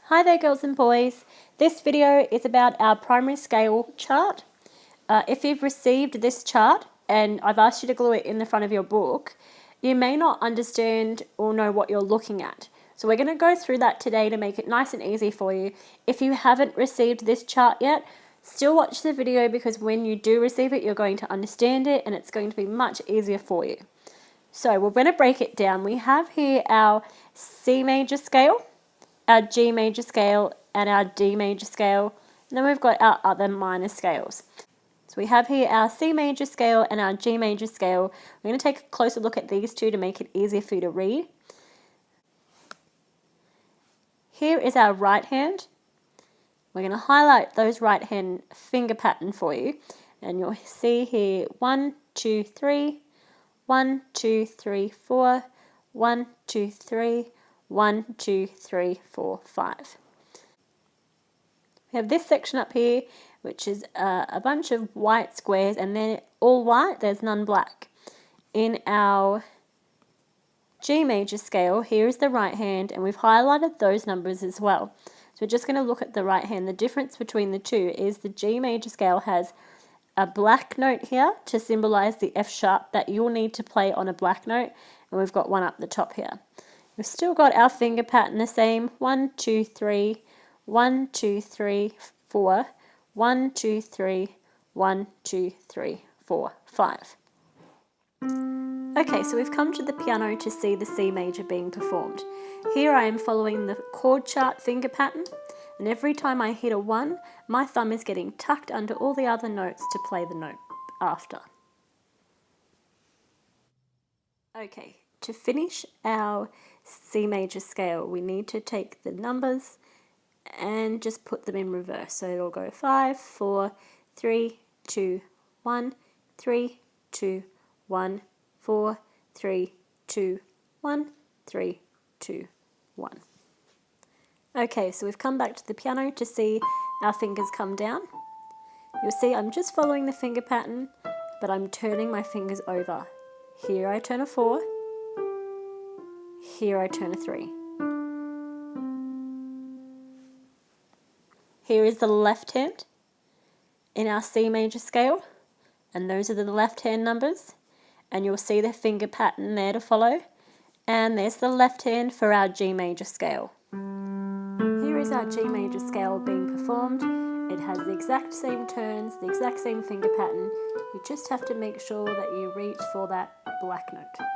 Hi there girls and boys, this video is about our primary scale chart. If you've received this chart and I've asked you to glue it in the front of your book, you may not understand or know what you're looking at. So we're going to go through that today to make it nice and easy for you. If you haven't received this chart yet, still watch the video because when you do receive it, you're going to understand it and it's going to be much easier for you. So we're going to break it down. We have here our C major scale, our G major scale and our D major scale, and then we've got our other minor scales. So we have here our C major scale and our G major scale. We're going to take a closer look at these two to make it easier for you to read. Here is our right hand. We're going to highlight those right hand finger pattern for you, and you'll see here 1, 2, 3, 1, 2, 3, 4, 1, 2, 3, 1, 2, 3, 4, 5. We have this section up here, which is a bunch of white squares, and they're all white, there's none black. In our G major scale, here is the right hand, and we've highlighted those numbers as well. So we're just going to look at the right hand. The difference between the two is the G major scale has a black note here to symbolize the F sharp that you'll need to play on a black note, and we've got one up the top here. We've still got our finger pattern the same, 1, 2, 3, 1, 2, 3, 4, 1, 2, 3, 1, 2, 3, 4, 5. Okay, so we've come to the piano to see the C major being performed. Here I am following the chord chart finger pattern, and every time I hit a 1, my thumb is getting tucked under all the other notes to play the note after. Okay, to finish our C major scale, we need to take the numbers and just put them in reverse. So it'll go 5, 4, 3, 2, 1, 3, 2, 1, 4, 3, 2, 1, 3, 2, 1. Okay, so we've come back to the piano to see our fingers come down. You'll see I'm just following the finger pattern, but I'm turning my fingers over. Here I turn a 4, here I turn a 3. Here is the left hand in our C major scale, and those are the left hand numbers, and you'll see the finger pattern there to follow, and there's the left hand for our G major scale. Here is our G major scale being performed. It has the exact same turns, the exact same finger pattern. You just have to make sure that you reach for that black note.